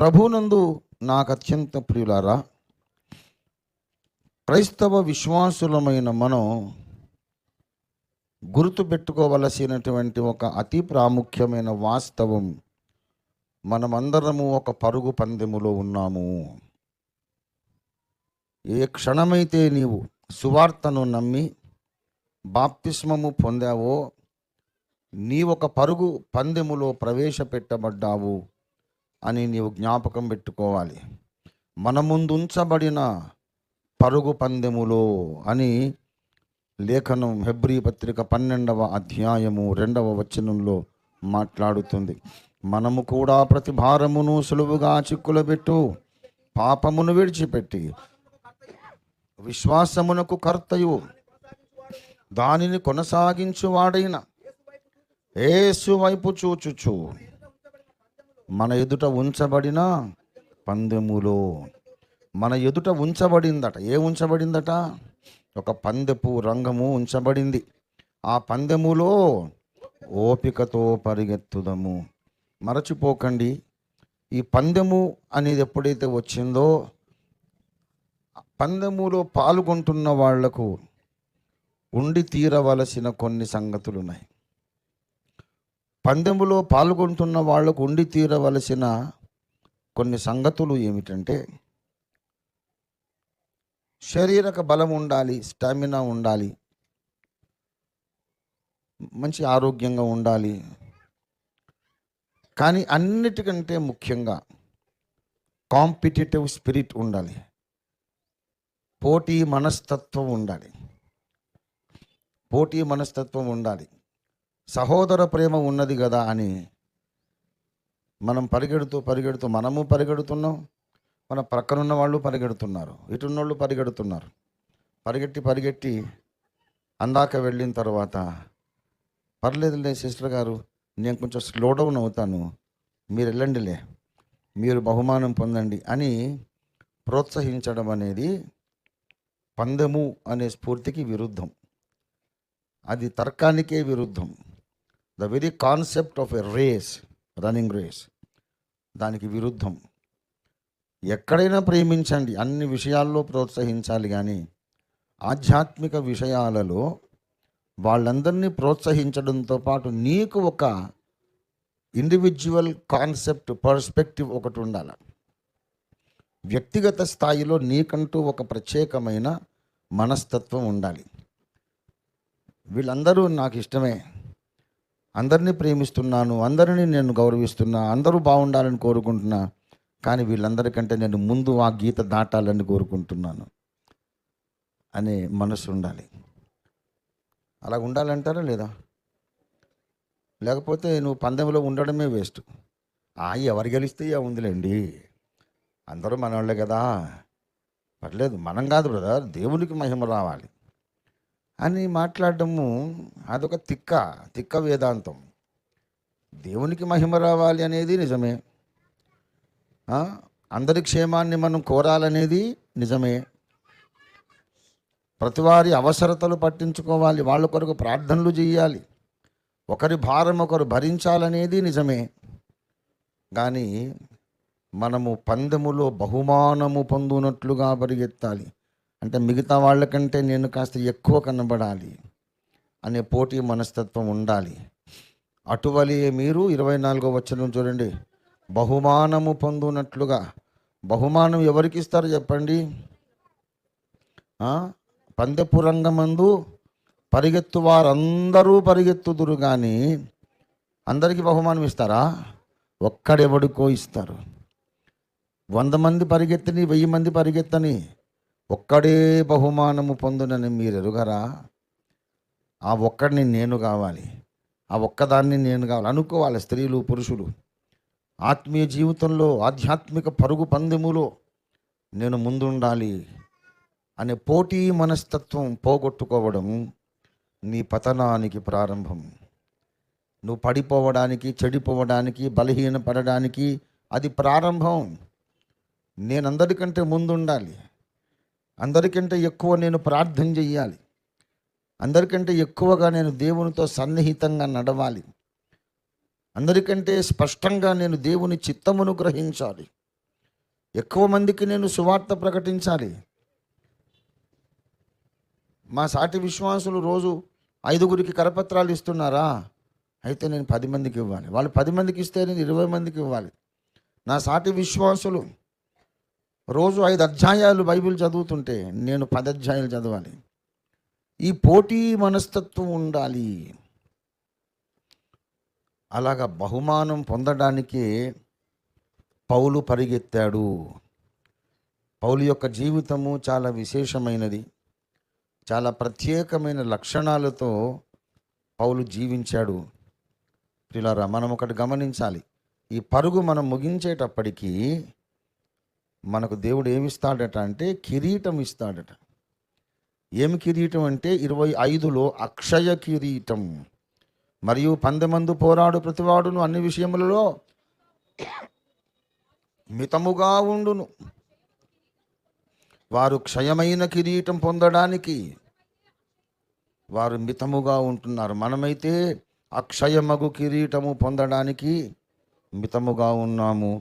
ప్రభునందు నాకు అత్యంత ప్రియులారా, క్రైస్తవ విశ్వాసులమైన మనం గుర్తుపెట్టుకోవలసినటువంటి ఒక అతి ప్రాముఖ్యమైన వాస్తవం, మనమందరము ఒక పరుగు పందెములో ఉన్నాము. ఏ క్షణమైతే నీవు సువార్తను నమ్మి బాప్తిస్మము పొందావో, నీవొక పరుగు పందెములో ప్రవేశపెట్టబడ్డావు అని నీవు జ్ఞాపకం పెట్టుకోవాలి. మన ముందుంచబడిన పరుగు పందెములో అని లేఖనం హెబ్రీ పత్రిక 12వ అధ్యాయము 2వ వచనంలో మాట్లాడుతుంది. మనము కూడా ప్రతి భారమును సులువుగా చిక్కులబెట్టు పాపమును విడిచిపెట్టి విశ్వాసమునకు కర్తయు దానిని కొనసాగించువాడైన యేసు వైపు చూచుచు మన ఎదుట ఉంచబడిన పందెములో, మన ఎదుట ఉంచబడిందట. ఉంచబడిందట? ఒక పందెపు రంగము ఉంచబడింది. ఆ పందెములో ఓపికతో పరిగెత్తుదము. మరచిపోకండి, ఈ పందెము అనేది ఎప్పుడైతే వచ్చిందో, పందెములో పాల్గొంటున్న వాళ్లకు ఉండి తీరవలసిన కొన్ని సంగతులు ఉన్నాయి. పందెములో పాల్గొంటున్న వాళ్లకు ఉండి తీరవలసిన కొన్ని సంగతులు ఏమిటంటే, శారీరక బలం ఉండాలి, స్టామినా ఉండాలి, మంచి ఆరోగ్యంగా ఉండాలి. కానీ అన్నిటికంటే ముఖ్యంగా కాంపిటేటివ్ స్పిరిట్ ఉండాలి, పోటీ మనస్తత్వం ఉండాలి. పోటీ మనస్తత్వం ఉండాలి. సహోదర ప్రేమ ఉన్నది కదా అని మనం పరిగెడుతూ మనము పరిగెడుతున్నాం, మన ప్రక్కనున్న వాళ్ళు పరిగెడుతున్నారు, ఇటున్నోళ్ళు పరిగెడుతున్నారు. పరిగెట్టి అందాక వెళ్ళిన తర్వాత, పర్లేదులే సిస్టర్ గారు, నేను కొంచెం స్లో డౌన్ అవుతాను, మీరు వెళ్ళండిలే, మీరు బహుమానం పొందండి అని ప్రోత్సహించడం అనేది పందెము అనే స్ఫూర్తికి విరుద్ధం. అది తర్కానికే విరుద్ధం. The very concept of a race, running race, దానికి విరుద్ధం. ఎక్కడైనా ప్రేమించండి, అన్ని విషయాల్లో ప్రోత్సహించాలి, కానీ ఆధ్యాత్మిక విషయాలలో వాళ్ళందరినీ ప్రోత్సహించడంతో పాటు నీకు ఒక ఇండివిజువల్ కాన్సెప్ట్, పర్స్పెక్టివ్ ఒకటి ఉండాలి. వ్యక్తిగత స్థాయిలో నీకంటూ ఒక ప్రత్యేకమైన మనస్తత్వం ఉండాలి. వీళ్ళందరూ నాకు ఇష్టమే, అందరినీ ప్రేమిస్తున్నాను, అందరినీ నేను గౌరవిస్తున్నా, అందరూ బాగుండాలని కోరుకుంటున్నా, కానీ వీళ్ళందరికంటే నేను ముందు ఆ గీత దాటాలని కోరుకుంటున్నాను అనే మనసు ఉండాలి. అలా ఉండాలంటారా లేదా? లేకపోతే నువ్వు పందెంలో ఉండడమే వేస్ట్. ఎవరు గెలిస్తే ఉందిలేండి, అందరూ మనవాళ్ళే కదా, పర్లేదు, మనం కాదు బ్రదర్, దేవునికి మహిమ రావాలి అని మాట్లాడటము అదొక తిక్క వేదాంతం. దేవునికి మహిమ రావాలి అనేది నిజమే, అందరి క్షేమాన్ని మనం కోరాలనేది నిజమే, ప్రతివారి అవసరతలు పట్టించుకోవాలి, వాళ్ళ కొరకు ప్రార్థనలు చేయాలి, ఒకరి భారం ఒకరు భరించాలనేది నిజమే. కానీ మనము పందెములో బహుమానము పొందునట్లుగా పరిగెత్తాలి, అంటే మిగతా వాళ్ళకంటే నేను కాస్త ఎక్కువ కనబడాలి అనే పోటీ మనస్తత్వం ఉండాలి. అటువలే మీరు 24వ వచనం చూడండి, బహుమానము పొందునట్లుగా. బహుమానం ఎవరికి ఇస్తారు చెప్పండి? పందెపు రంగమందు పరిగెత్తు వారందరూ పరిగెత్తుదురు, కానీ అందరికీ బహుమానం ఇస్తారా? ఒక్కడెవడికో ఇస్తారు. 100 మంది పరిగెత్తని, 1000 మంది పరిగెత్తని, ఒక్కడే బహుమానము పొందునని మీరు ఎరుగరా? ఆ ఒక్కడిని నేను కావాలి, ఆ ఒక్కదాన్ని నేను కావాలి అనుకోవాలి. స్త్రీలు, పురుషులు ఆత్మీయ జీవితంలో, ఆధ్యాత్మిక పరుగు పందెములో నేను ముందుండాలి అనే పోటీ మనస్తత్వం పోగొట్టుకోవడం నీ పతనానికి ప్రారంభం. నువ్వు పడిపోవడానికి, చెడిపోవడానికి, బలహీనపడడానికి అది ప్రారంభం. నేను అందరికంటే ముందుండాలి, అందరికంటే ఎక్కువ నేను ప్రార్థన చెయ్యాలి, అందరికంటే ఎక్కువగా నేను దేవునితో సన్నిహితంగా నడవాలి, అందరికంటే స్పష్టంగా నేను దేవుని చిత్తమును గ్రహించాలి. ఎక్కువ మందికి నేను సువార్త ప్రకటించాలి. మా సాటి విశ్వాసులు రోజు 5గురికి కరపత్రాలు ఇస్తున్నారా? అయితే నేను 10 మందికి ఇవ్వాలి. వాళ్ళు 10 మందికి ఇస్తే నేను 20 మందికి ఇవ్వాలి. నా సాటి విశ్వాసులు రోజు 5 అధ్యాయాలు బైబిల్ చదువుతుంటే నేను 10 అధ్యాయాలు చదవాలి. ఈ పోటీ మనస్తత్వం ఉండాలి. అలాగా బహుమానం పొందడానికే పౌలు పరిగెత్తాడు. పౌలు యొక్క జీవితము చాలా విశేషమైనది. చాలా ప్రత్యేకమైన లక్షణాలతో పౌలు జీవించాడు. ప్రియులారా, మనం ఒకటి గమనించాలి. ఈ పరుగు మనం ముగించేటప్పటికీ మనకు దేవుడు ఏమిస్తాడట అంటే కిరీటం ఇస్తాడట. ఏమి కిరీటం అంటే 25లో అక్షయ కిరీటం. మరియు 10 పోరాడు ప్రతివాడును అన్ని విషయములలో మితముగా ఉండును. వారు క్షయమైన కిరీటం పొందడానికి వారు మితముగా ఉంటున్నారు. మనమైతే అక్షయమగు కిరీటము పొందడానికి మితముగా ఉన్నాము.